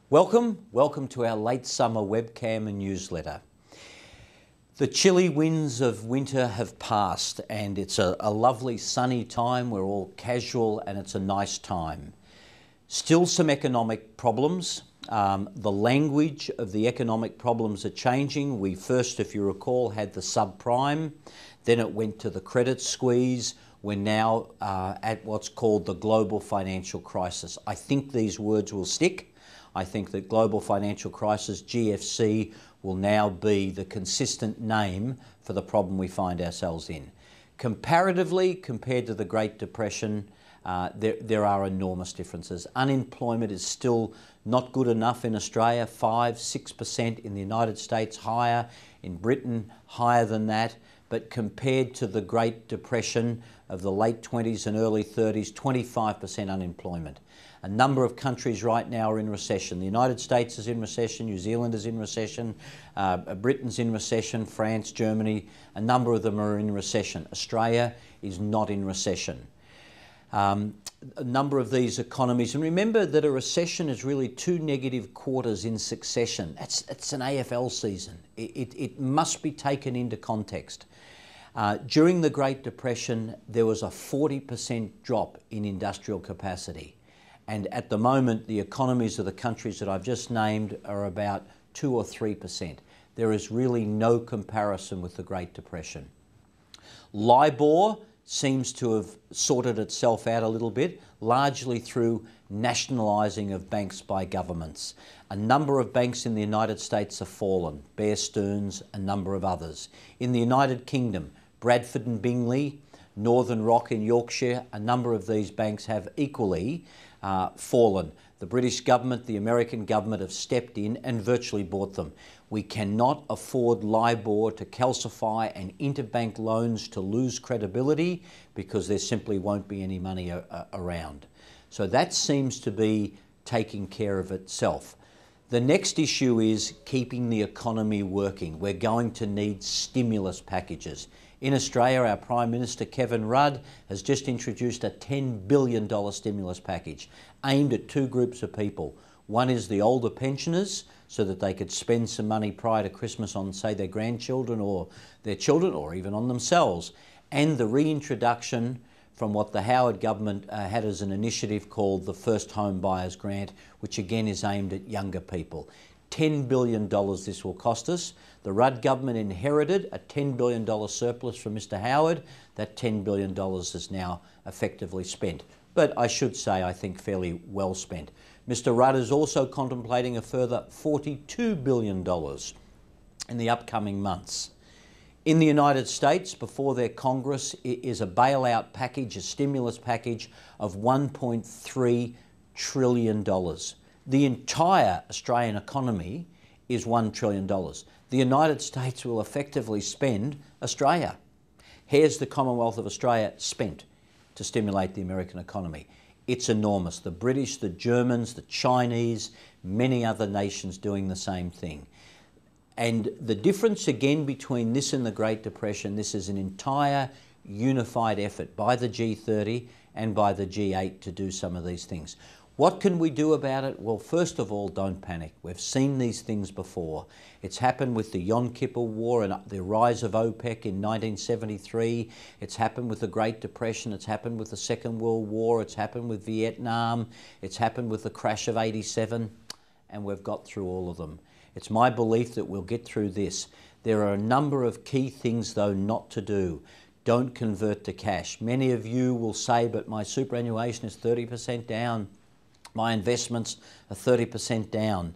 Welcome to our late summer webcam and newsletter. The chilly winds of winter have passed and it's a lovely sunny time. We're all casual and it's a nice time. Still some economic problems. The language of the economic problems are changing. We first, if you recall, had the subprime, then it went to the credit squeeze. We're now at what's called the global financial crisis. I think these words will stick. I think that global financial crisis, GFC, will now be the consistent name for the problem we find ourselves in. Comparatively, compared to the Great Depression, there are enormous differences. Unemployment is still not good enough in Australia, 5–6%, in the United States higher, in Britain higher than that, but compared to the Great Depression of the late 20s and early 30s, 25% unemployment. A number of countries right now are in recession. The United States is in recession, New Zealand is in recession, Britain's in recession, France, Germany, a number of them are in recession. Australia is not in recession. A number of these economies, and remember that a recession is really 2 negative quarters in succession. It's an AFL season. It must be taken into context. During the Great Depression, there was a 40% drop in industrial capacity. And at the moment, the economies of the countries that I've just named are about 2 or 3%. There is really no comparison with the Great Depression. LIBOR seems to have sorted itself out a little bit, largely through nationalising of banks by governments. A number of banks in the United States have fallen, Bear Stearns, a number of others. In the United Kingdom, Bradford and Bingley, Northern Rock in Yorkshire, a number of these banks have equally fallen. The British government, the American government have stepped in and virtually bought them. We cannot afford LIBOR to calcify and interbank loans to lose credibility because there simply won't be any money around. So that seems to be taking care of itself. The next issue is keeping the economy working. We're going to need stimulus packages. In Australia, our Prime Minister, Kevin Rudd, has just introduced a $10 billion stimulus package aimed at 2 groups of people. One is the older pensioners, so that they could spend some money prior to Christmas on, say, their grandchildren or their children, or even on themselves. And the reintroduction from what the Howard government had as an initiative called the First Home Buyers Grant, which again is aimed at younger people. $10 billion this will cost us. The Rudd government inherited a $10 billion surplus from Mr Howard. That $10 billion is now effectively spent. But I should say, I think, fairly well spent. Mr Rudd is also contemplating a further $42 billion in the upcoming months. In the United States, before their Congress, is a bailout package, a stimulus package of $1.3 trillion. The entire Australian economy is $1 trillion. The United States will effectively spend Australia. Here's the Commonwealth of Australia spent to stimulate the American economy. It's enormous. The British, the Germans, the Chinese, many other nations doing the same thing. And the difference again between this and the Great Depression, this is an entire unified effort by the G30 and by the G8 to do some of these things. What can we do about it? Well, first of all, don't panic. We've seen these things before. It's happened with the Yom Kippur War and the rise of OPEC in 1973. It's happened with the Great Depression. It's happened with the Second World War. It's happened with Vietnam. It's happened with the crash of '87. And we've got through all of them. It's my belief that we'll get through this. There are a number of key things, though, not to do. Don't convert to cash. Many of you will say, but my superannuation is 30% down. My investments are 30% down.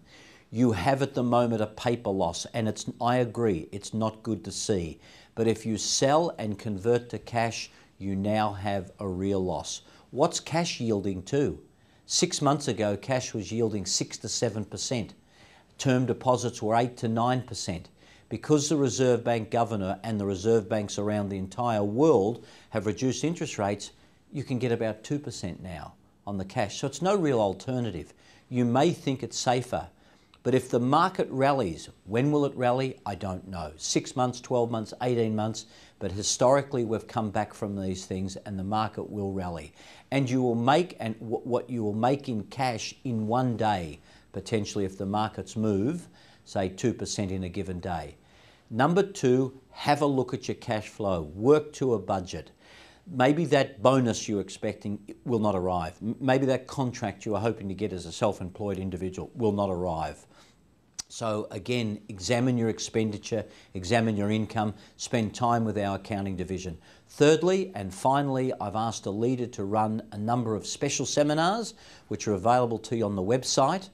You have at the moment a paper loss, and I agree, it's not good to see. But if you sell and convert to cash, you now have a real loss. What's cash yielding to? 6 months ago, cash was yielding 6 to 7%. Term deposits were 8 to 9%. Because the Reserve Bank governor and the reserve banks around the entire world have reduced interest rates, you can get about 2% now on the cash. So it's no real alternative. You may think it's safer, but if the market rallies, when will it rally? I don't know. 6 months, 12 months, 18 months, but historically we've come back from these things and the market will rally. And you will make, what you will make in cash in one day potentially if the markets move, say 2% in a given day. Number two, have a look at your cash flow. Work to a budget. Maybe that bonus you're expecting will not arrive. Maybe that contract you are hoping to get as a self-employed individual will not arrive. So again, examine your expenditure, examine your income, spend time with our accounting division. Thirdly and finally, I've asked a leader to run a number of special seminars which are available to you on the website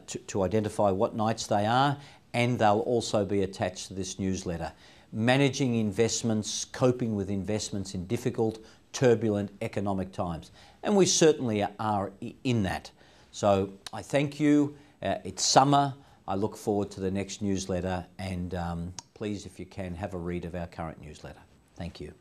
to identify what nights they are, and they'll also be attached to this newsletter. Managing investments, coping with investments in difficult, turbulent economic times. And we certainly are in that. So I thank you. It's summer. I look forward to the next newsletter, and please, if you can, have a read of our current newsletter. Thank you.